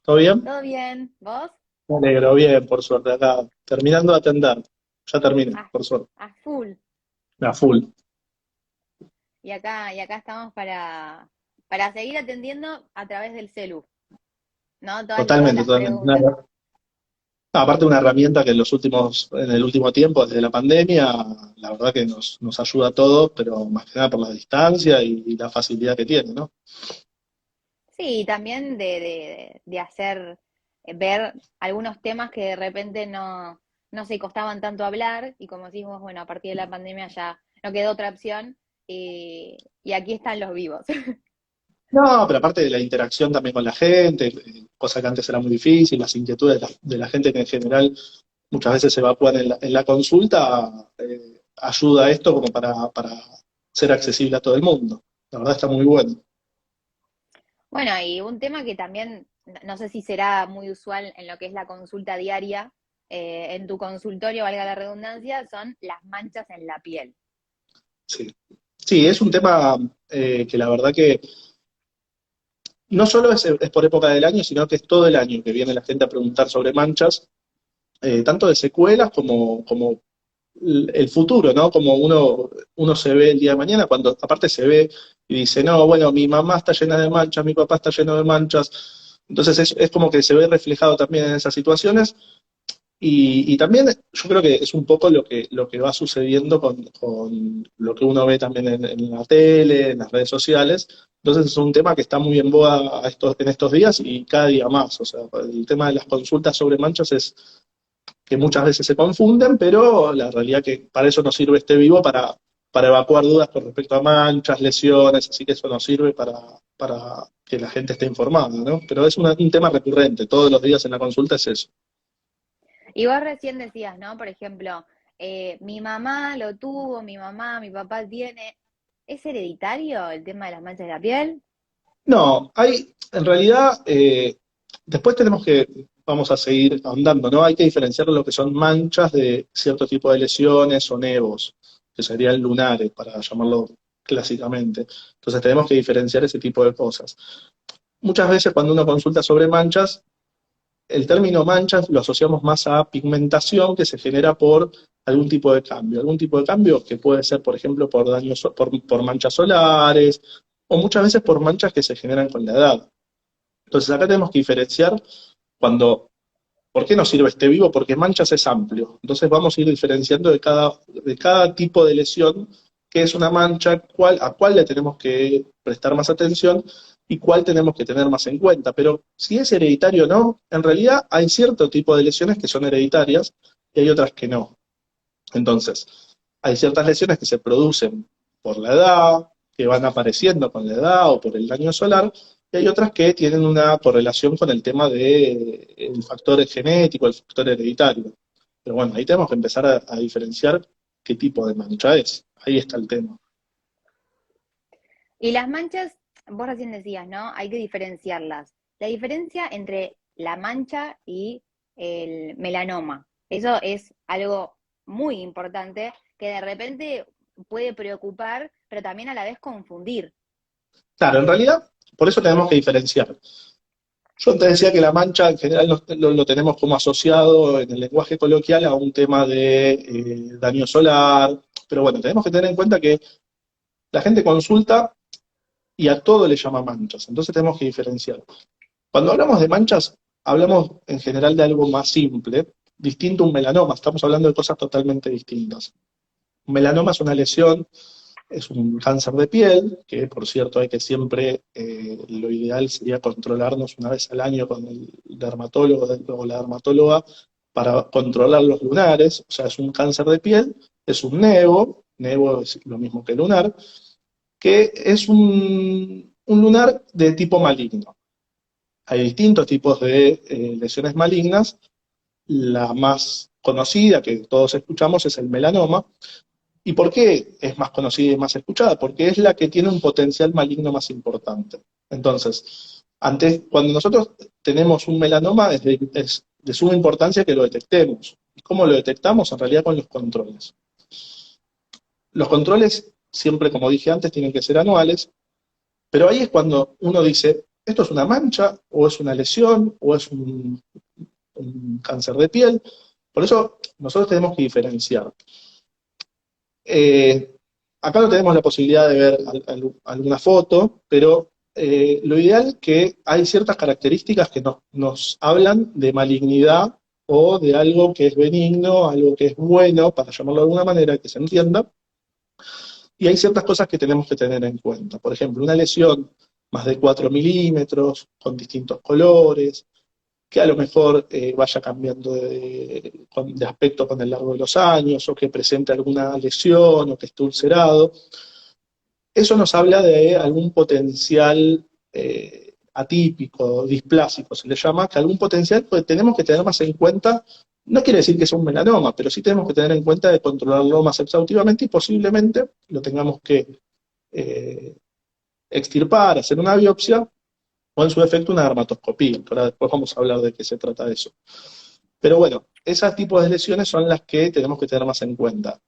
¿Todo bien? ¿Todo bien? ¿Vos? Me alegro, bien, por suerte, acá terminando de atender. Ya terminé, A, por suerte. a full. A full. Y acá estamos para seguir atendiendo a través del celu, ¿no? Todas Totalmente, las totalmente. preguntas. Aparte de una herramienta que en el último tiempo, desde la pandemia, la verdad que nos ayuda a todos, pero más que nada por la distancia y la facilidad que tiene, ¿no? Sí, y también de hacer, ver algunos temas que de repente no se costaban tanto hablar, y como decís vos, bueno, a partir de la pandemia ya no quedó otra opción, y aquí están los vivos. No, pero aparte de la interacción también con la gente, cosa que antes era muy difícil, las inquietudes de la gente que en general muchas veces se evacúan en la consulta, ayuda a esto como para ser accesible a todo el mundo. La verdad está muy bueno. Bueno, y un tema que también, no sé si será muy usual en lo que es la consulta diaria, en tu consultorio, valga la redundancia, son las manchas en la piel. Sí, sí, es un tema que la verdad que no solo es por época del año, sino que es todo el año que viene la gente a preguntar sobre manchas, tanto de secuelas como el futuro, ¿no? Como uno se ve el día de mañana, cuando aparte se ve y dice, no, bueno, mi mamá está llena de manchas, mi papá está lleno de manchas. Entonces es como que se ve reflejado también en esas situaciones. Y también yo creo que es un poco lo que va sucediendo con lo que uno ve también en la tele, en las redes sociales. Entonces es un tema que está muy en boga en estos días y cada día más. O sea, el tema de las consultas sobre manchas es que muchas veces se confunden, pero la realidad que para eso nos sirve este vivo, para evacuar dudas con respecto a manchas, lesiones, así que eso nos sirve para que la gente esté informada, ¿no? Pero es un tema recurrente, todos los días en la consulta es eso. Y vos recién decías, ¿no? Por ejemplo, mi mamá lo tuvo, mi mamá, mi papá tiene. ¿Es hereditario el tema de las manchas de la piel? No, en realidad, después vamos a seguir ahondando, ¿no? Hay que diferenciar lo que son manchas de cierto tipo de lesiones o nevos, que serían lunares, para llamarlo clásicamente. Entonces tenemos que diferenciar ese tipo de cosas. Muchas veces cuando uno consulta sobre manchas, el término manchas lo asociamos más a pigmentación que se genera por algún tipo de cambio que puede ser, por ejemplo, por daños, por manchas solares, o muchas veces por manchas que se generan con la edad. Entonces acá tenemos que diferenciar cuando, ¿por qué nos sirve este vivo? Porque manchas es amplio. Entonces vamos a ir diferenciando de cada tipo de lesión qué es una mancha, a cuál le tenemos que prestar más atención y cuál tenemos que tener más en cuenta. Pero si es hereditario o no, en realidad hay cierto tipo de lesiones que son hereditarias y hay otras que no. Entonces, hay ciertas lesiones que se producen por la edad, que van apareciendo con la edad o por el daño solar, y hay otras que tienen una correlación con el tema del factor genético, el factor hereditario. Pero bueno, ahí tenemos que empezar a diferenciar qué tipo de mancha es. Ahí está el tema. Y las manchas, vos recién decías, ¿no? Hay que diferenciarlas. La diferencia entre la mancha y el melanoma. Eso es algo muy importante que de repente puede preocupar, pero también a la vez confundir. Claro, en realidad, por eso tenemos que diferenciar. Yo te decía que la mancha en general lo tenemos como asociado en el lenguaje coloquial a un tema de daño solar, pero bueno, tenemos que tener en cuenta que la gente consulta y a todo le llama manchas, entonces tenemos que diferenciar. Cuando hablamos de manchas, hablamos en general de algo más simple, distinto a un melanoma, estamos hablando de cosas totalmente distintas. Un melanoma es una lesión, es un cáncer de piel, que por cierto hay que siempre, lo ideal sería controlarnos una vez al año con el dermatólogo o la dermatóloga para controlar los lunares, o sea, es un cáncer de piel, es un nevo es lo mismo que lunar, que es un lunar de tipo maligno. Hay distintos tipos de lesiones malignas. La más conocida que todos escuchamos es el melanoma. ¿Y por qué es más conocida y más escuchada? Porque es la que tiene un potencial maligno más importante. Entonces, cuando nosotros tenemos un melanoma, es de suma importancia que lo detectemos. ¿Y cómo lo detectamos? En realidad con los controles. Los controles, siempre como dije antes, tienen que ser anuales. Pero ahí es cuando uno dice, ¿esto es una mancha o es una lesión o es un cáncer de piel? Por eso nosotros tenemos que diferenciar. Eh, Acá no tenemos la posibilidad de ver alguna foto, pero lo ideal es que hay ciertas características que nos hablan de malignidad o de algo que es benigno, algo que es bueno, para llamarlo de alguna manera, que se entienda, y hay ciertas cosas que tenemos que tener en cuenta. Por ejemplo, una lesión más de 4 milímetros, con distintos colores, que a lo mejor vaya cambiando de aspecto con el largo de los años, o que presente alguna lesión, o que esté ulcerado. Eso nos habla de algún potencial atípico, displásico, se le llama, que algún potencial pues, tenemos que tener más en cuenta. No quiere decir que sea un melanoma, pero sí tenemos que tener en cuenta de controlarlo más exhaustivamente y posiblemente lo tengamos que eh, extirpar, hacer una biopsia o en su defecto una dermatoscopía. Ahora después vamos a hablar de qué se trata de eso. Pero bueno, esos tipos de lesiones son las que tenemos que tener más en cuenta.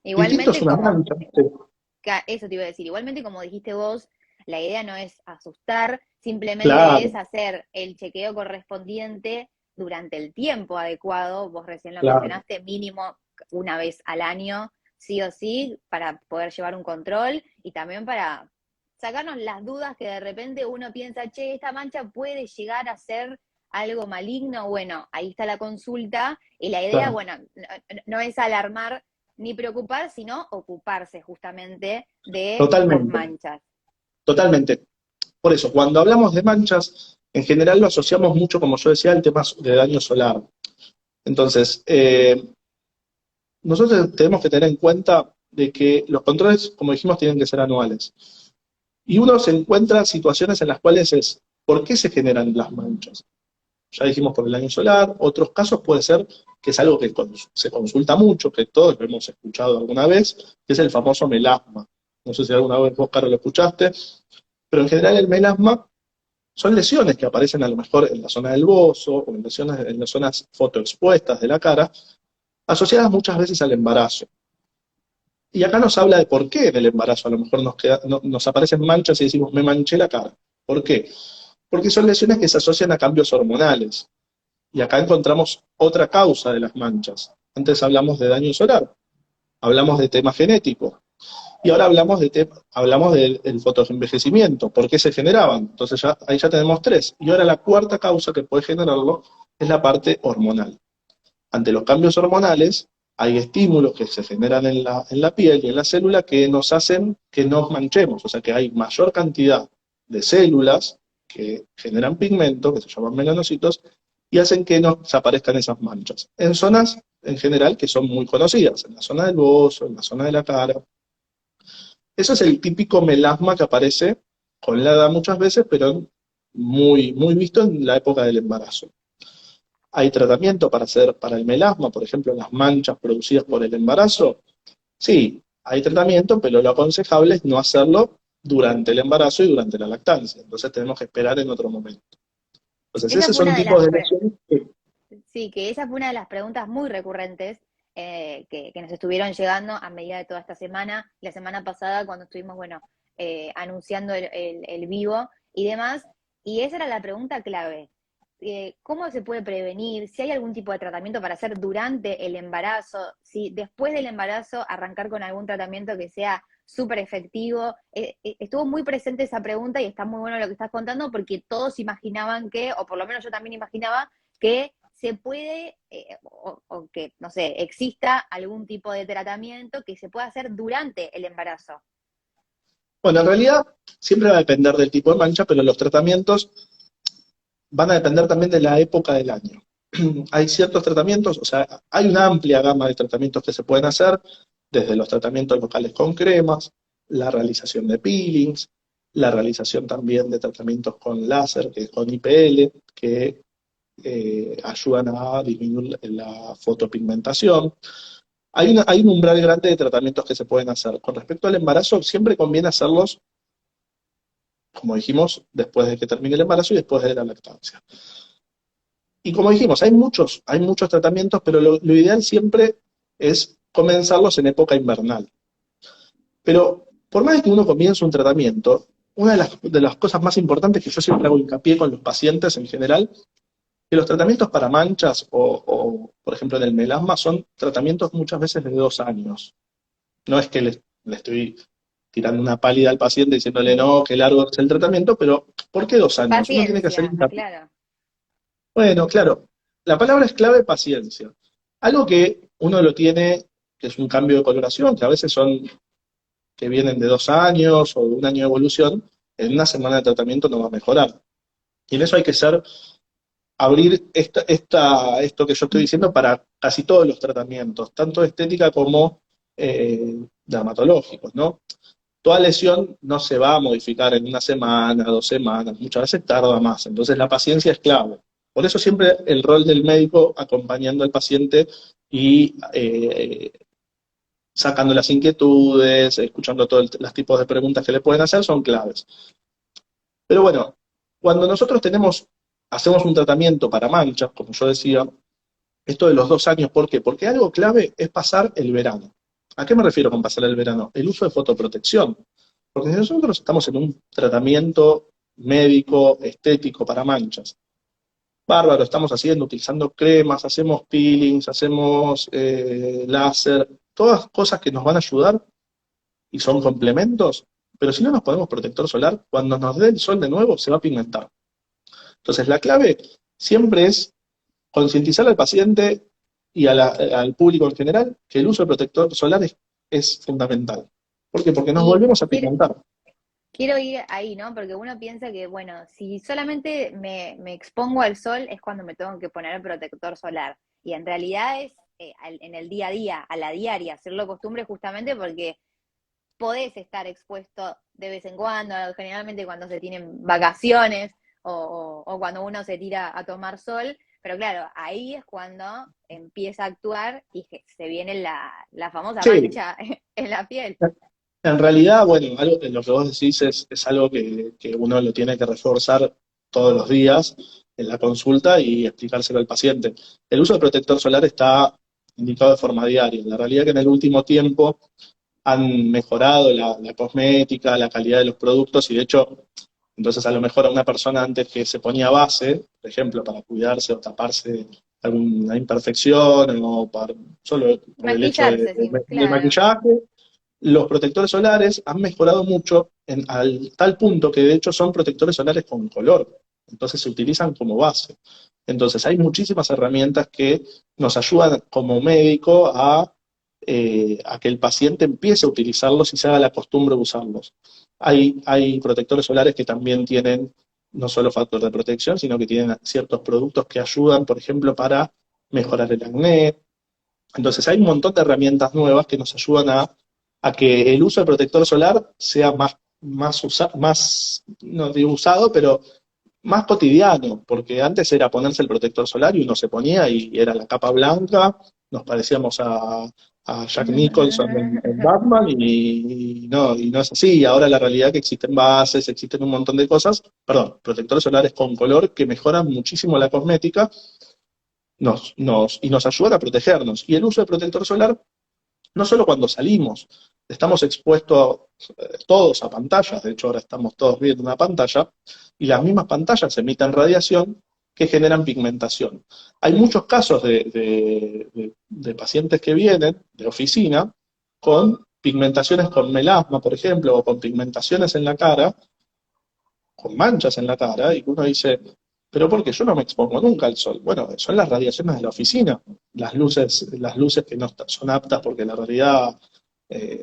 Distinto es Igualmente, una como, mancha. Sí. eso te iba a decir, igualmente como dijiste vos, la idea no es asustar, simplemente es Claro, hacer el chequeo correspondiente durante el tiempo adecuado. Vos recién lo claro. mencionaste, mínimo una vez al año, sí o sí, para poder llevar un control y también para sacarnos las dudas que de repente uno piensa, che, esta mancha puede llegar a ser algo maligno. Bueno, ahí está la consulta y la idea, Claro. bueno, no es alarmar ni preocupar, sino ocuparse justamente de las Totalmente, manchas. totalmente. Por eso, cuando hablamos de manchas, en general lo asociamos mucho, como yo decía, al tema de daño solar. Entonces, nosotros tenemos que tener en cuenta de que los controles, como dijimos, tienen que ser anuales. Y uno se encuentra situaciones en las cuales es, ¿por qué se generan las manchas? Ya dijimos por el daño solar, otros casos puede ser que es algo que se consulta mucho, que todos lo hemos escuchado alguna vez, que es el famoso melasma. No sé si alguna vez vos, Caro, lo escuchaste, pero en general el melasma son lesiones que aparecen a lo mejor en la zona del bozo o en lesiones en las zonas fotoexpuestas de la cara, asociadas muchas veces al embarazo. Y acá nos habla de por qué en el embarazo a lo mejor nos aparecen manchas y decimos, me manché la cara. ¿Por qué? Porque son lesiones que se asocian a cambios hormonales. Y acá encontramos otra causa de las manchas. Antes hablamos de daño solar, hablamos de tema genético, y ahora hablamos del fotoenvejecimiento, ¿por qué se generaban? Entonces ahí ya tenemos tres. Y ahora la cuarta causa que puede generarlo es la parte hormonal. Ante los cambios hormonales, hay estímulos que se generan en la piel y en la célula que nos hacen que nos manchemos, o sea que hay mayor cantidad de células que generan pigmento, que se llaman melanocitos, y hacen que nos aparezcan esas manchas. En zonas, en general, que son muy conocidas, en la zona del bozo, en la zona de la cara. Eso es el típico melasma que aparece con la edad muchas veces, pero muy, muy visto en la época del embarazo. ¿Hay tratamiento para el melasma, por ejemplo, las manchas producidas por el embarazo? Sí, hay tratamiento, pero lo aconsejable es no hacerlo durante el embarazo y durante la lactancia. Entonces tenemos que esperar en otro momento. Entonces, Esa esos fue son una de tipos las, de lesiones que, sí, que esa fue una de las preguntas muy recurrentes que nos estuvieron llegando a medida de toda esta semana, la semana pasada cuando estuvimos, bueno, anunciando el vivo y demás. Y esa era la pregunta clave. ¿Cómo se puede prevenir? Si hay algún tipo de tratamiento para hacer durante el embarazo, si después del embarazo arrancar con algún tratamiento que sea súper efectivo. Estuvo muy presente esa pregunta y está muy bueno lo que estás contando porque todos imaginaban que, o por lo menos yo también imaginaba, que se puede, o que, no sé, exista algún tipo de tratamiento que se pueda hacer durante el embarazo. bueno, en realidad siempre va a depender del tipo de mancha, pero los tratamientos van a depender también de la época del año. Hay ciertos tratamientos, o sea, hay una amplia gama de tratamientos que se pueden hacer, desde los tratamientos locales con cremas, la realización de peelings, la realización también de tratamientos con láser, que es con IPL, que ayudan a disminuir la fotopigmentación. Hay un umbral grande de tratamientos que se pueden hacer. Con respecto al embarazo, siempre conviene hacerlos, como dijimos, después de que termine el embarazo y después de la lactancia. Y como dijimos, hay muchos tratamientos, pero lo ideal siempre es comenzarlos en época invernal. Pero por más que uno comience un tratamiento, una de las cosas más importantes que yo siempre hago hincapié con los pacientes en general, que los tratamientos para manchas por ejemplo, en el melasma, son tratamientos muchas veces de 2 años. No es que le estoy tirando una pálida al paciente diciéndole no, que largo es el tratamiento, pero ¿por qué 2 años? Uno tiene que hacer Paciencia, hincapié. claro. Bueno, claro, la palabra es clave, paciencia. Algo que uno lo tiene, que es un cambio de coloración, que a veces son que vienen de 2 años o de un año de evolución, en una semana de tratamiento no va a mejorar. Y en eso hay que abrir esto que yo estoy diciendo para casi todos los tratamientos, tanto de estética como dermatológicos, ¿no? Toda lesión no se va a modificar en una semana, 2 semanas, muchas veces tarda más, entonces la paciencia es clave. Por eso siempre el rol del médico acompañando al paciente y sacando las inquietudes, escuchando todos los tipos de preguntas que le pueden hacer son claves. Pero bueno, cuando nosotros hacemos un tratamiento para manchas, como yo decía, esto de los 2 años, ¿por qué? Porque algo clave es pasar el verano. ¿A qué me refiero con pasar el verano? El uso de fotoprotección. Porque si nosotros estamos en un tratamiento médico, estético para manchas, bárbaro, estamos haciendo, utilizando cremas, hacemos peelings, hacemos láser, todas cosas que nos van a ayudar y son complementos, pero si no nos ponemos protector solar, cuando nos dé el sol de nuevo se va a pigmentar. Entonces la clave siempre es concientizar al paciente y al público en general que el uso de protector solar es fundamental. ¿Por qué? Porque nos Y volvemos a quiero, pigmentar. quiero ir ahí, ¿no? Porque uno piensa que, bueno, si solamente me expongo al sol es cuando me tengo que poner el protector solar. Y en realidad es en el día a día, a la diaria, hacerlo costumbre justamente porque podés estar expuesto de vez en cuando, generalmente cuando se tienen vacaciones o cuando uno se tira a tomar sol, pero claro, ahí es cuando empieza a actuar y se viene la famosa Sí, mancha en la piel. en realidad, bueno, algo, lo que vos decís es algo que uno lo tiene que reforzar todos los días en la consulta y explicárselo al paciente. El uso de protector solar está indicado de forma diaria. La realidad es que en el último tiempo han mejorado la cosmética, la calidad de los productos y de hecho, entonces a lo mejor a una persona antes que se ponía base, por ejemplo, para cuidarse o taparse alguna imperfección o solo por el hecho Maquillarse, sí, de claro. maquillaje, los protectores solares han mejorado mucho al tal punto que de hecho son protectores solares con color, entonces se utilizan como base. Entonces hay muchísimas herramientas que nos ayudan como médico a que el paciente empiece a utilizarlos y se haga la costumbre de usarlos. Hay protectores solares que también tienen no solo factor de protección, sino que tienen ciertos productos que ayudan, por ejemplo, para mejorar el acné. Entonces hay un montón de herramientas nuevas que nos ayudan a que el uso del protector solar sea más, no digo usado, pero más cotidiano, porque antes era ponerse el protector solar y uno se ponía y era la capa blanca, nos parecíamos a Jack Nicholson en Batman y no es así. Y ahora la realidad es que existen bases, existen un montón de cosas, perdón, protectores solares con color que mejoran muchísimo la cosmética y nos ayudan a protegernos. Y el uso de protector solar, no solo cuando salimos, estamos expuestos todos a pantallas, de hecho ahora estamos todos viendo una pantalla, y las mismas pantallas emiten radiación que generan pigmentación. Hay muchos casos de pacientes que vienen de oficina con pigmentaciones con melasma, por ejemplo, o con pigmentaciones en la cara, con manchas en la cara, y uno dice, pero porque yo no me expongo nunca al sol. Bueno, son las radiaciones de la oficina, las luces que no son aptas porque la realidad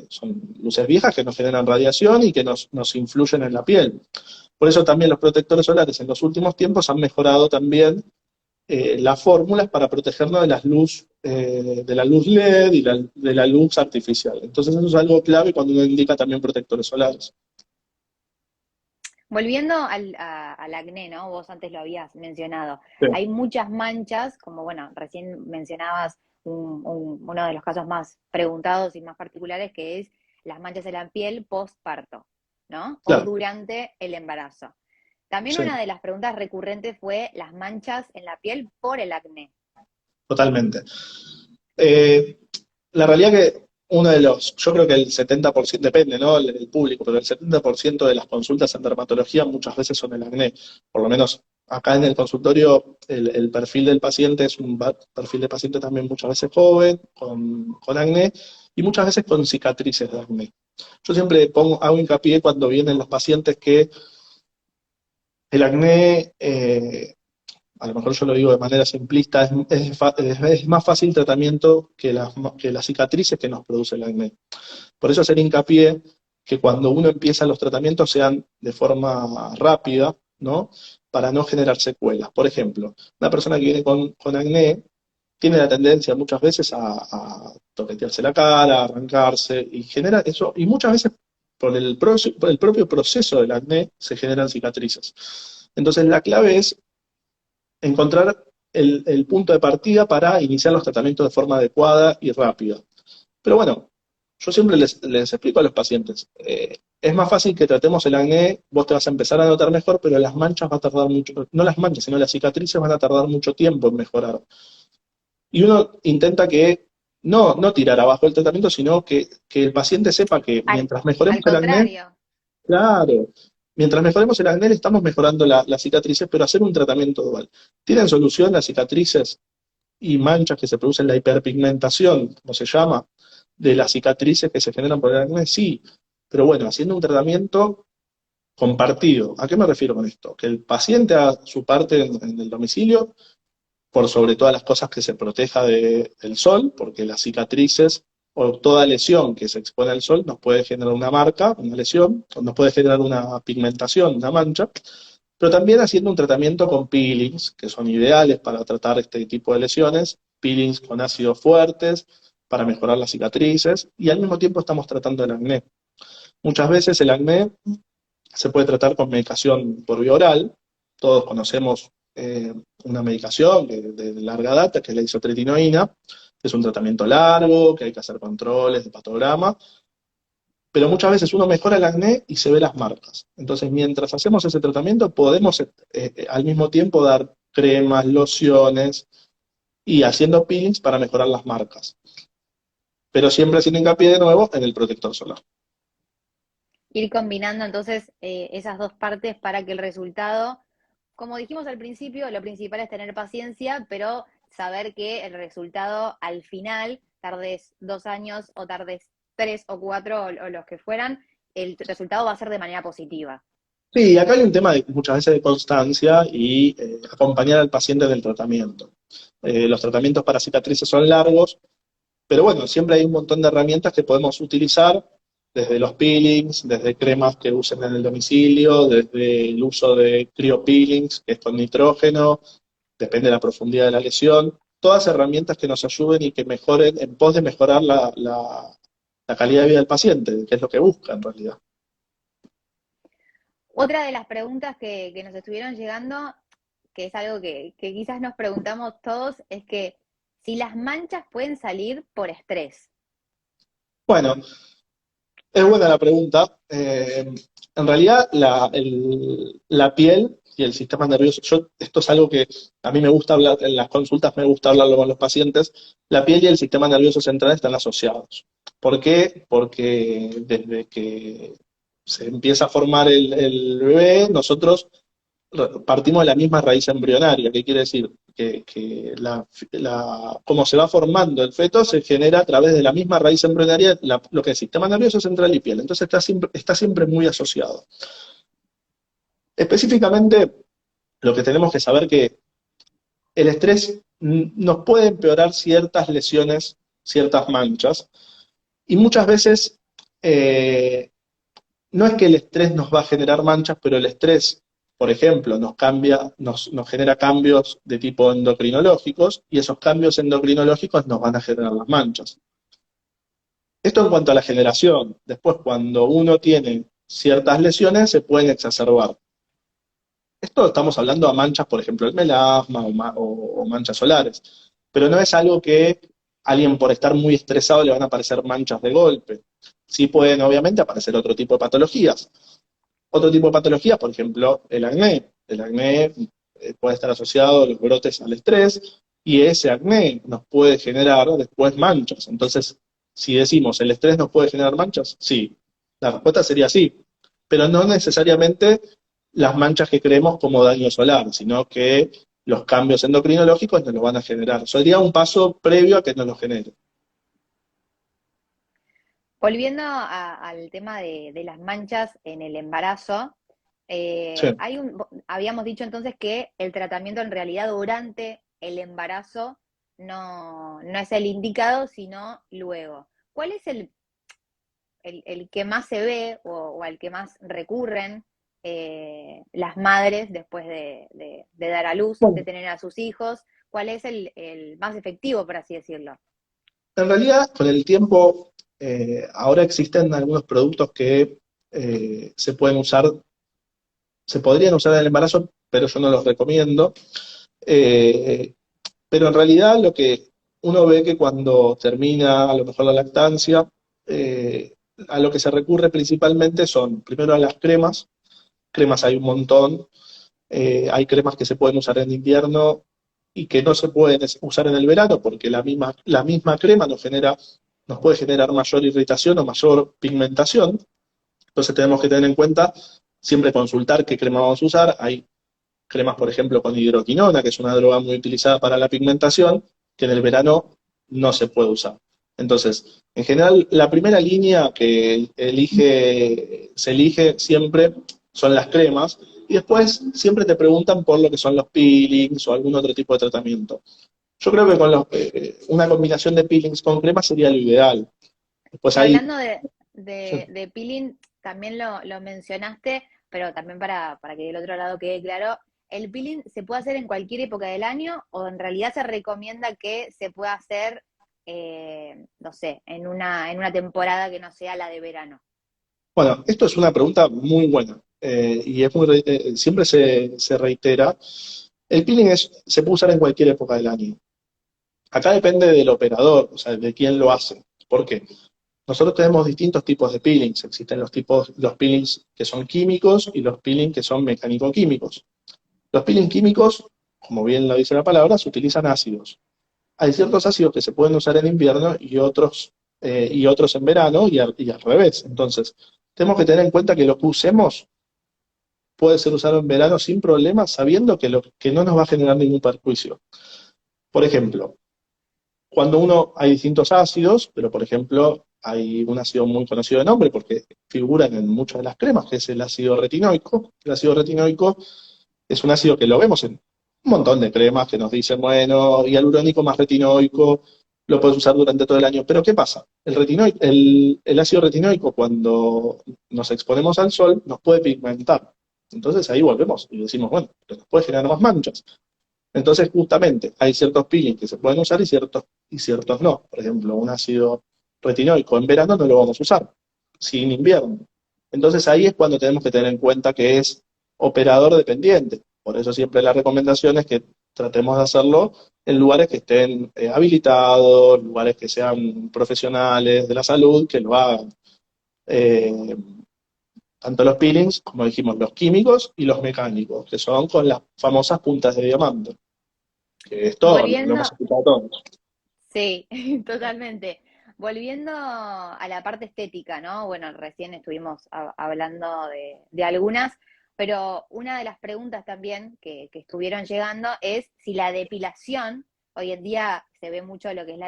son luces viejas que nos generan radiación y que nos influyen en la piel. Por eso también los protectores solares en los últimos tiempos han mejorado también las fórmulas para protegernos de la luz LED y de la luz artificial. Entonces eso es algo clave cuando uno indica también protectores solares. Volviendo al acné, ¿no? Vos antes lo habías mencionado. Sí, Hay muchas manchas, como bueno, recién mencionabas uno de los casos más preguntados y más particulares, que es las manchas en la piel postparto, ¿no? O claro, durante el embarazo. También sí, una de las preguntas recurrentes fue las manchas en la piel por el acné. totalmente. Eh, la realidad que yo creo que el 70%, depende, ¿no? El público, pero el 70% de las consultas en dermatología muchas veces son el acné. Por lo menos acá en el consultorio, el perfil del paciente es un perfil de paciente también muchas veces joven, con acné, y muchas veces con cicatrices de acné. Yo siempre hago hincapié cuando vienen los pacientes que el acné, a lo mejor yo lo digo de manera simplista, es más fácil tratamiento que las cicatrices que nos produce el acné. Por eso hacer hincapié que cuando uno empieza los tratamientos sean de forma rápida, ¿no? Para no generar secuelas. Por ejemplo, una persona que viene con acné tiene la tendencia muchas veces a toquetearse la cara, a arrancarse, y genera eso, y muchas veces por el propio proceso del acné se generan cicatrices. Entonces la clave es encontrar el punto de partida para iniciar los tratamientos de forma adecuada y rápida. Pero bueno, yo siempre les explico a los pacientes, es más fácil que tratemos el acné, vos te vas a empezar a notar mejor, pero las manchas va a tardar mucho, no las manchas, sino las cicatrices van a tardar mucho tiempo en mejorar. Y uno intenta que no tirar abajo el tratamiento, sino que el paciente sepa que Al, mientras al mejoremos el acné, contrario. claro, mientras mejoremos el acné, estamos mejorando las cicatrices, pero hacer un tratamiento dual. ¿Tienen solución las cicatrices y manchas que se producen, la hiperpigmentación, como se llama, de las cicatrices que se generan por el acné? Sí, pero bueno, haciendo un tratamiento compartido. ¿A qué me refiero con esto? Que el paciente haga su parte en el domicilio, por sobre todas las cosas que se proteja del sol, porque las cicatrices o toda lesión que se expone al sol nos puede generar una marca, una lesión, o nos puede generar una pigmentación, una mancha, pero también haciendo un tratamiento con peelings, que son ideales para tratar este tipo de lesiones, peelings con ácidos fuertes, para mejorar las cicatrices, y al mismo tiempo estamos tratando el acné. Muchas veces el acné se puede tratar con medicación por vía oral, todos conocemos una medicación de larga data, que es la isotretinoína, que es un tratamiento largo, que hay que hacer controles de patograma, pero muchas veces uno mejora el acné y se ve las marcas. Entonces, mientras hacemos ese tratamiento, podemos al mismo tiempo dar cremas, lociones y haciendo peelings para mejorar las marcas. Pero siempre haciendo hincapié de nuevo en el protector solar. Ir combinando entonces esas dos partes para que el resultado, como dijimos al principio, lo principal es tener paciencia, pero saber que el resultado al final, tardes 2 años o tardes 3 o 4 o los que fueran, el resultado va a ser de manera positiva. Sí, acá hay un tema muchas veces de constancia y acompañar al paciente en el tratamiento. Los tratamientos para cicatrices son largos, pero bueno, siempre hay un montón de herramientas que podemos utilizar, desde los peelings, desde cremas que usen en el domicilio, desde el uso de criopeelings, que es con nitrógeno, depende de la profundidad de la lesión. Todas herramientas que nos ayuden y que mejoren, en pos de mejorar la calidad de vida del paciente, que es lo que busca en realidad. Otra de las preguntas que nos estuvieron llegando, que es algo que quizás nos preguntamos todos, es que si las manchas pueden salir por estrés. Bueno, es buena la pregunta. En realidad, la piel y el sistema nervioso, esto es algo que a mí me gusta hablar, en las consultas me gusta hablarlo con los pacientes, la piel y el sistema nervioso central están asociados. ¿Por qué? Porque desde que se empieza a formar el bebé, nosotros partimos de la misma raíz embrionaria. ¿Qué quiere decir? Que como se va formando el feto se genera a través de la misma raíz embrionaria lo que es sistema nervioso central y piel. Entonces está siempre muy asociado. Específicamente, lo que tenemos que saber que el estrés nos puede empeorar ciertas lesiones, ciertas manchas, y muchas veces no es que el estrés nos va a generar manchas, pero el estrés, por ejemplo, nos genera cambios de tipo endocrinológicos, y esos cambios endocrinológicos nos van a generar las manchas. Esto en cuanto a la generación. Después, cuando uno tiene ciertas lesiones, se pueden exacerbar. Esto estamos hablando a manchas, por ejemplo, el melasma o manchas solares, pero no es algo que alguien por estar muy estresado le van a aparecer manchas de golpe. Sí pueden obviamente aparecer otro tipo de patologías. Otro tipo de patologías, por ejemplo, el acné. El acné puede estar asociado a los brotes al estrés y ese acné nos puede generar después manchas. Entonces, Si decimos, ¿el estrés nos puede generar manchas? Sí. La respuesta sería sí, pero no necesariamente las manchas que creemos como daño solar, sino que los cambios endocrinológicos nos lo van a generar. Sería un paso previo a que nos lo genere. Volviendo al tema de las manchas en el embarazo, Sí. habíamos dicho entonces que el tratamiento en realidad durante el embarazo no es el indicado, sino luego. ¿Cuál es el que más se ve o al que más recurren las madres después de dar a luz, de Bueno, tener a sus hijos? ¿Cuál es el más efectivo, por así decirlo? en realidad, con el tiempo, ahora existen algunos productos que se pueden usar, se podrían usar en el embarazo, pero yo no los recomiendo. Eh, pero en realidad lo que uno ve que cuando termina a lo mejor la lactancia, eh, a lo que se recurre principalmente son primero a las cremas. Cremas hay un montón. Hay cremas que se pueden usar en invierno y que no se pueden usar en el verano porque la misma crema nos puede generar mayor irritación o mayor pigmentación. Entonces tenemos que tener en cuenta siempre consultar qué crema vamos a usar. Hay cremas, por ejemplo, con hidroquinona, que es una droga muy utilizada para la pigmentación, que en el verano no se puede usar. Entonces, en general, la primera línea que se elige siempre son las cremas, y después siempre te preguntan por lo que son los peelings o algún otro tipo de tratamiento. Yo creo que una combinación de peelings con cremas sería lo ideal. Después Y hay... hablando de peeling, también lo mencionaste, pero también para que del otro lado quede claro, ¿el peeling se puede hacer en cualquier época del año o en realidad se recomienda que se pueda hacer, no sé, en una temporada que no sea la de verano? Bueno, esto es una pregunta muy buena y siempre se reitera. El peeling se puede usar en cualquier época del año. Acá depende del operador, o sea, de quién lo hace. ¿Por qué? Nosotros tenemos distintos tipos de peelings. Existen los peelings que son químicos y los peelings que son mecánico-químicos. Los peelings químicos, como bien lo dice la palabra, se utilizan ácidos. Hay ciertos ácidos que se pueden usar en invierno y otros en verano y al revés. Entonces, tenemos que tener en cuenta que lo que usemos puede ser usado en verano sin problemas, sabiendo que no nos va a generar ningún perjuicio. Por ejemplo, hay distintos ácidos, pero por ejemplo, hay un ácido muy conocido de nombre porque figuran en muchas de las cremas, que es el ácido retinoico. El ácido retinoico es un ácido que lo vemos en un montón de cremas que nos dicen, bueno, hialurónico más retinoico, lo puedes usar durante todo el año. Pero ¿qué pasa? El ácido retinoico, cuando nos exponemos al sol, nos puede pigmentar. Entonces ahí volvemos y decimos, bueno, pero nos puede generar más manchas. Entonces, justamente, hay ciertos peelings que se pueden usar y ciertos no. Por ejemplo, un ácido retinoico en verano no lo vamos a usar, sí en invierno. Entonces ahí es cuando tenemos que tener en cuenta que es operador dependiente. Por eso siempre la recomendación es que tratemos de hacerlo en lugares que estén habilitados, lugares que sean profesionales de la salud, que lo hagan. Eh, Tanto los peelings, como dijimos, los químicos y los mecánicos, que son con las famosas puntas de diamante, que esto lo Volviendo, hemos escuchado todos. sí, totalmente. Volviendo a la parte estética, ¿no? Bueno, recién estuvimos hablando de algunas, pero una de las preguntas también que estuvieron llegando es si la depilación, hoy en día se ve mucho lo que es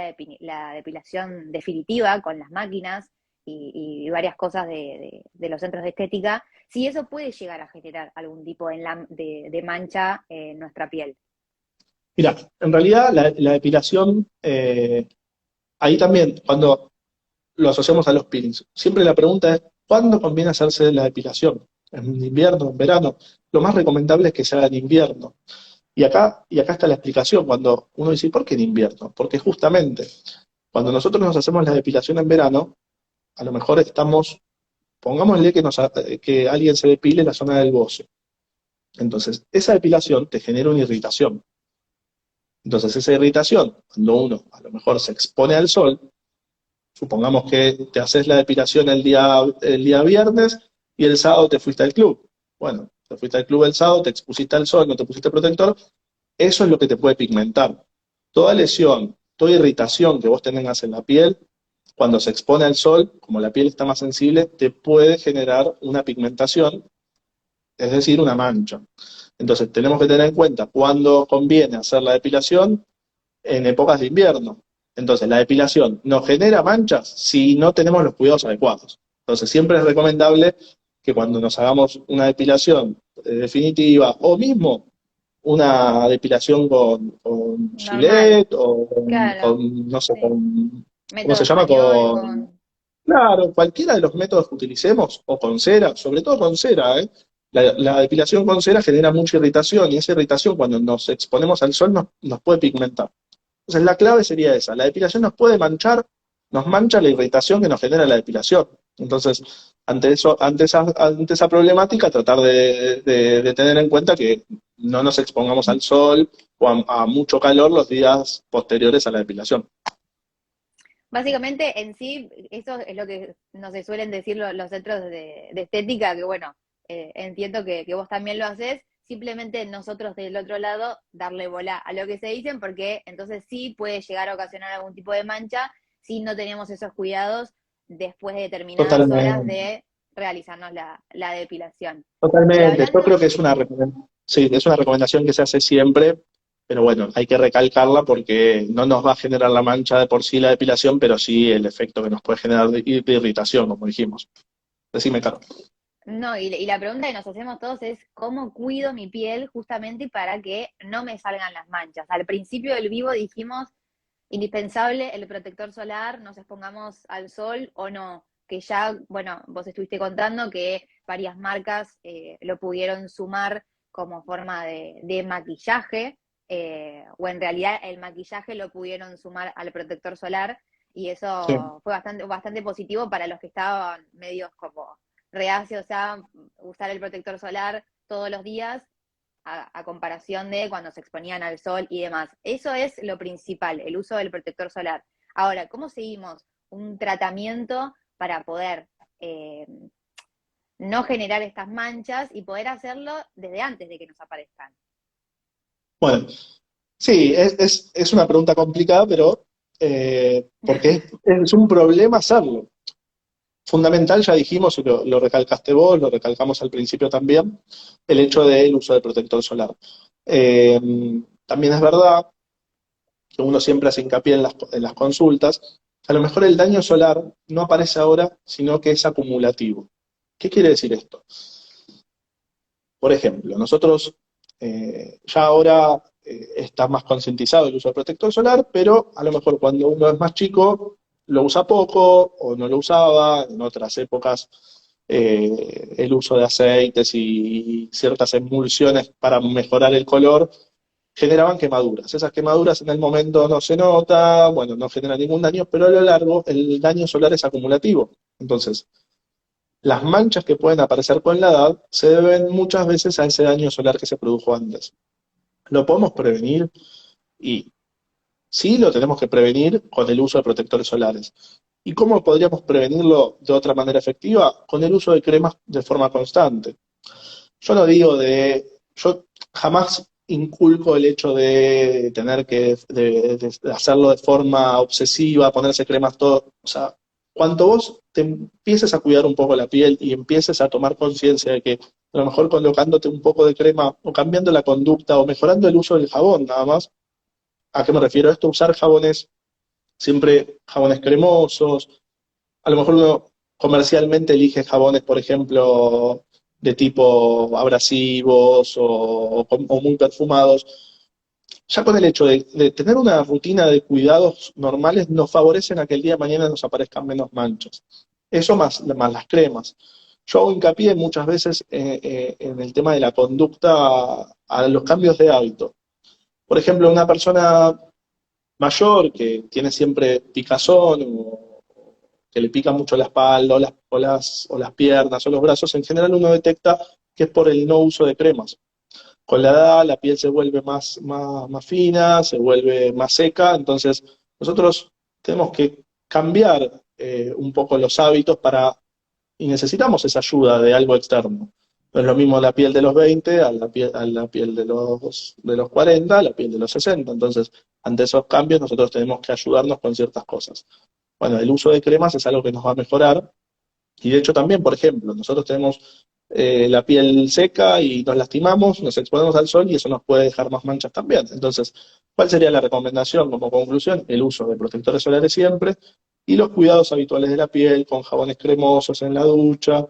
la depilación definitiva con las máquinas y varias cosas de los centros de estética, si eso puede llegar a generar algún tipo de mancha en nuestra piel. Mira, en realidad la depilación, ahí también, cuando lo asociamos a los peelings, siempre la pregunta es, ¿cuándo conviene hacerse la depilación? ¿En invierno, en verano? Lo más recomendable es que se haga en invierno. Y acá está la explicación, cuando uno dice, ¿por qué en invierno? Porque justamente cuando nosotros nos hacemos la depilación en verano, a lo mejor pongámosle que alguien se depile la zona del bozo. Entonces, esa depilación te genera una irritación. Entonces, esa irritación, cuando uno a lo mejor se expone al sol, supongamos que te haces la depilación el día viernes y el sábado te fuiste al club. Bueno, te fuiste al club el sábado, te expusiste al sol, no te pusiste protector, eso es lo que te puede pigmentar. Toda lesión, toda irritación que vos tengas en la piel, cuando se expone al sol, como la piel está más sensible, te puede generar una pigmentación, es decir, una mancha. Entonces tenemos que tener en cuenta cuándo conviene hacer la depilación en épocas de invierno. Entonces la depilación nos genera manchas si no tenemos los cuidados adecuados. Entonces siempre es recomendable que cuando nos hagamos una depilación definitiva o mismo una depilación con Normal, Gillette o claro, no sé, sí. ¿cómo Método se llama? español con... Claro, cualquiera de los métodos que utilicemos, o con cera, sobre todo con cera, ¿eh? La depilación con cera genera mucha irritación y esa irritación cuando nos exponemos al sol nos puede pigmentar. Entonces la clave sería esa, la depilación nos puede manchar, nos mancha la irritación que nos genera la depilación. Entonces, ante esa problemática, tratar de tener en cuenta que no nos expongamos al sol o a mucho calor los días posteriores a la depilación. Básicamente, en sí, eso es lo que nos suelen decir los centros de estética, que bueno, entiendo que vos también lo haces, simplemente nosotros del otro lado darle bola a lo que se dicen, porque entonces sí puede llegar a ocasionar algún tipo de mancha si no tenemos esos cuidados después de determinadas horas Totalmente. de realizarnos la depilación. Y Totalmente, yo creo hablando, que es sí, es una recomendación que se hace siempre, pero bueno, hay que recalcarla porque no nos va a generar la mancha de por sí la depilación, pero sí el efecto que nos puede generar de irritación, como dijimos. Decime, Caro. no, y la pregunta que nos hacemos todos es cómo cuido mi piel justamente para que no me salgan las manchas. Al principio del vivo dijimos indispensable el protector solar, nos expongamos al sol o no, que ya, bueno, vos estuviste contando que varias marcas lo pudieron sumar como forma de maquillaje, o en realidad el maquillaje lo pudieron sumar al protector solar, y Sí, eso fue bastante positivo para los que estaban medios como reacios a usar el protector solar todos los días, a comparación de cuando se exponían al sol y demás. Eso es lo principal, el uso del protector solar. Ahora, ¿cómo seguimos un tratamiento para poder no generar estas manchas y poder hacerlo desde antes de que nos aparezcan? bueno, sí, es una pregunta complicada, pero porque es un problema hacerlo. Fundamental, ya dijimos, y lo recalcaste vos, lo recalcamos al principio también, el hecho del uso del protector solar. Eh, También es verdad que uno siempre hace hincapié en las consultas, a lo mejor el daño solar no aparece ahora, sino que es acumulativo. ¿Qué quiere decir esto? Por ejemplo, nosotros ya ahora está más concientizado el uso del protector solar, pero a lo mejor cuando uno es más chico lo usa poco o no lo usaba, en otras épocas el uso de aceites y ciertas emulsiones para mejorar el color generaban quemaduras. Esas quemaduras en el momento no se nota, bueno, no genera ningún daño, pero a lo largo el daño solar es acumulativo. Entonces, las manchas que pueden aparecer con la edad se deben muchas veces a ese daño solar que se produjo antes. ¿Lo podemos prevenir? Y sí, lo tenemos que prevenir con el uso de protectores solares. ¿Y cómo podríamos prevenirlo de otra manera efectiva? Con el uso de cremas de forma constante. Yo no digo yo jamás inculco el hecho de tener de hacerlo de forma obsesiva, ponerse cremas todo. O sea, cuando vos te empieces a cuidar un poco la piel y empieces a tomar conciencia de que a lo mejor colocándote un poco de crema o cambiando la conducta o mejorando el uso del jabón nada más, ¿a qué me refiero? Esto, usar jabones, siempre jabones cremosos, a lo mejor uno comercialmente elige jabones, por ejemplo, de tipo abrasivos o muy perfumados. Ya con el hecho de tener una rutina de cuidados normales nos favorecen a que el día de mañana nos aparezcan menos manchas. Eso más las cremas. Yo hago hincapié muchas veces en el tema de la conducta a los cambios de hábito. Por ejemplo, una persona mayor que tiene siempre picazón o que le pica mucho la espalda o las piernas o los brazos, en general uno detecta que es por el no uso de cremas. Con la edad la piel se vuelve más fina, se vuelve más seca, entonces nosotros tenemos que cambiar un poco los hábitos y necesitamos esa ayuda de algo externo. No es lo mismo la piel de los 20 a la piel de los 40, a la piel de los 60. Entonces, ante esos cambios, nosotros tenemos que ayudarnos con ciertas cosas. Bueno, el uso de cremas es algo que nos va a mejorar. Y de hecho también, por ejemplo, nosotros tenemos la piel seca y nos lastimamos, nos exponemos al sol y eso nos puede dejar más manchas también. Entonces, ¿cuál sería la recomendación como conclusión? El uso de protectores solares siempre y los cuidados habituales de la piel con jabones cremosos en la ducha,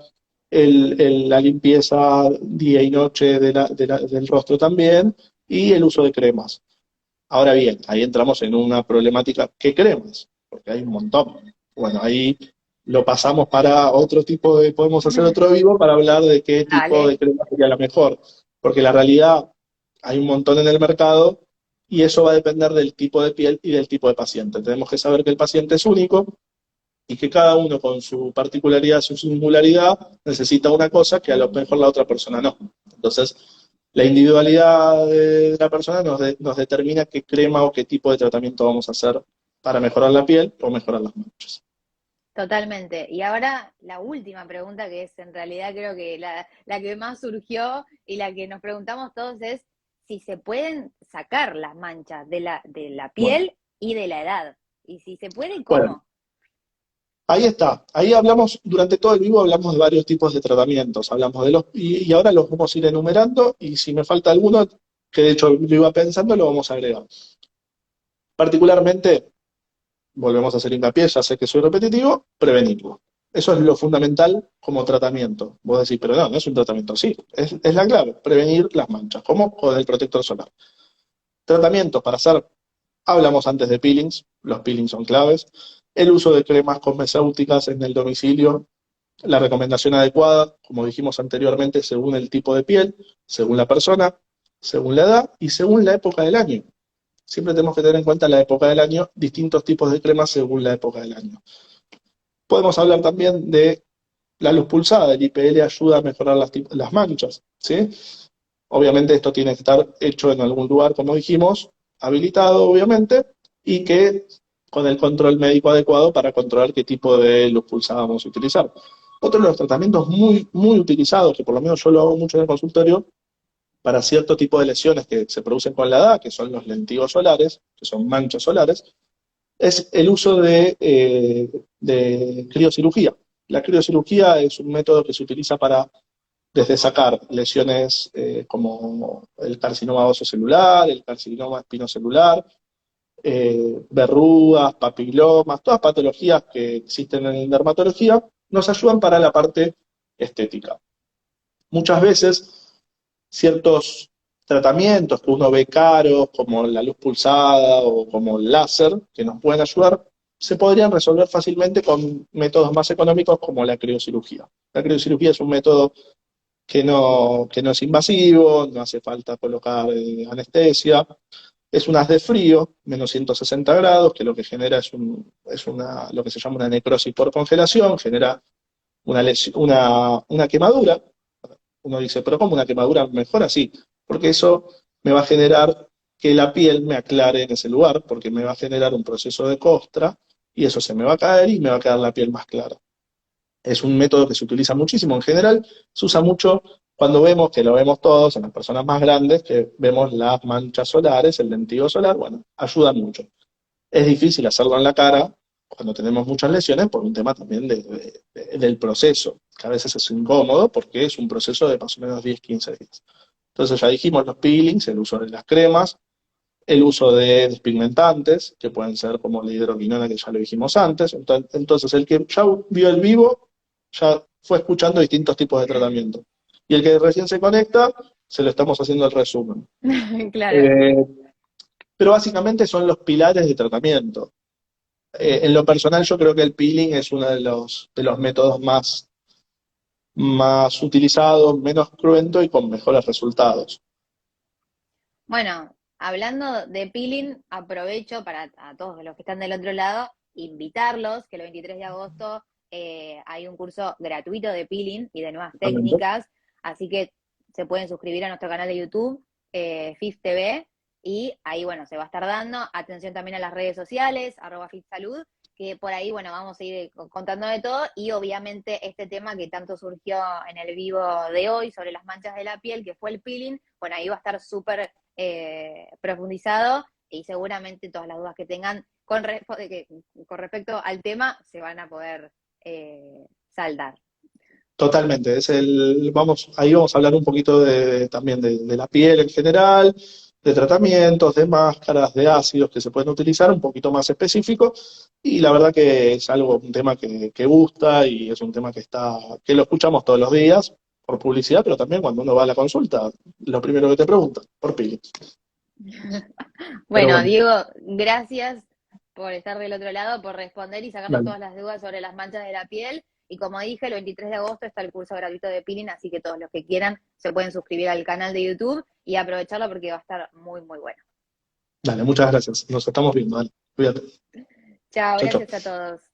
la limpieza día y noche del rostro también y el uso de cremas. Ahora bien, ahí entramos en una problemática. ¿Qué cremas? Porque hay un montón. Bueno, ahí lo pasamos para otro tipo de, podemos hacer otro vivo para hablar de qué tipo Dale. de crema sería la mejor. Porque la realidad, hay un montón en el mercado y eso va a depender del tipo de piel y del tipo de paciente. Tenemos que saber que el paciente es único y que cada uno con su particularidad, su singularidad, necesita una cosa que a lo mejor la otra persona no. Entonces, la individualidad de la persona nos determina qué crema o qué tipo de tratamiento vamos a hacer para mejorar la piel o mejorar las manchas. Totalmente. Y ahora la última pregunta, que es en realidad creo que la que más surgió y la que nos preguntamos todos es si se pueden sacar las manchas de la Bueno, piel y de la edad. Y si se puede, bueno, ¿cómo? ahí está. Ahí hablamos, durante todo el vivo hablamos de varios tipos de tratamientos. Hablamos de los, y ahora los vamos a ir enumerando y si me falta alguno, que de hecho lo iba pensando, lo vamos a agregar. Particularmente, volvemos a hacer hincapié, ya sé que soy repetitivo, prevenirlo. Eso es lo fundamental como tratamiento. Vos decís, pero no, no es un tratamiento, sí, es la clave, prevenir las manchas, como con el protector solar. Tratamientos para hacer, hablamos antes de peelings, los peelings son claves, el uso de cremas cosmecéuticas en el domicilio, la recomendación adecuada, como dijimos anteriormente, según el tipo de piel, según la persona, según la edad y según la época del año. Siempre tenemos que tener en cuenta la época del año, distintos tipos de cremas según la época del año. Podemos hablar también de la luz pulsada, el IPL ayuda a mejorar las manchas, ¿sí? Obviamente esto tiene que estar hecho en algún lugar, como dijimos, habilitado, obviamente, y que con el control médico adecuado para controlar qué tipo de luz pulsada vamos a utilizar. Otro de los tratamientos muy, muy utilizados, que por lo menos yo lo hago mucho en el consultorio, para cierto tipo de lesiones que se producen con la edad, que son los lentigos solares, que son manchas solares, es el uso de criocirugía. La criocirugía es un método que se utiliza para desde sacar lesiones como el carcinoma óseo celular, el carcinoma espinocelular, verrugas, papilomas, todas patologías que existen en dermatología, nos ayudan para la parte estética. Muchas veces ciertos tratamientos que uno ve caros, como la luz pulsada o como el láser, que nos pueden ayudar, se podrían resolver fácilmente con métodos más económicos como la criocirugía. La criocirugía es un método que no es invasivo, no hace falta colocar anestesia, es un haz de frío, menos 160 grados, que lo que genera lo que se llama una necrosis por congelación, genera una quemadura. Uno dice, pero ¿cómo una quemadura mejor así? Porque eso me va a generar que la piel me aclare en ese lugar, porque me va a generar un proceso de costra y eso se me va a caer y me va a quedar la piel más clara. Es un método que se utiliza muchísimo. En general, se usa mucho cuando vemos, que lo vemos todos en las personas más grandes, que vemos las manchas solares, el lentigo solar, bueno, ayuda mucho. Es difícil hacerlo en la cara cuando tenemos muchas lesiones por un tema también del proceso, que a veces es incómodo porque es un proceso de más o menos 10-15 días. Entonces ya dijimos los peelings, el uso de las cremas, el uso de despigmentantes, que pueden ser como la hidroquinona, que ya lo dijimos antes. Entonces el que ya vio el vivo, ya fue escuchando distintos tipos de tratamiento. Y el que recién se conecta, se lo estamos haciendo el resumen. Claro. Eh, pero básicamente son los pilares de tratamiento. En lo personal, yo creo que el peeling es uno de los métodos más utilizados, menos cruento y con mejores resultados. Bueno, hablando de peeling, aprovecho para a todos los que están del otro lado, invitarlos, que el 23 de agosto hay un curso gratuito de peeling y de nuevas Totalmente. técnicas, así que se pueden suscribir a nuestro canal de YouTube, FIF TV, y ahí, bueno, se va a estar dando. Atención también a las redes sociales, @FIFSalud, que por ahí, bueno, vamos a ir contando de todo, y obviamente este tema que tanto surgió en el vivo de hoy sobre las manchas de la piel, que fue el peeling, bueno, ahí va a estar súper profundizado y seguramente todas las dudas que tengan con respecto al tema se van a poder saldar. Totalmente, ahí vamos a hablar un poquito también de la piel en general, de tratamientos, de máscaras, de ácidos que se pueden utilizar, un poquito más específico, y la verdad que es un tema que gusta y es un tema que lo escuchamos todos los días por publicidad, pero también cuando uno va a la consulta, lo primero que te preguntan, por peelings. Pero Bueno, bueno, Diego, gracias por estar del otro lado, por responder y sacarnos dale, todas las dudas sobre las manchas de la piel. Y como dije, el 23 de agosto está el curso gratuito de peeling, así que todos los que quieran se pueden suscribir al canal de YouTube y aprovecharlo porque va a estar muy, muy bueno. dale, muchas gracias, nos estamos viendo, dale, cuídate, Chao, chau, chau. gracias a todos.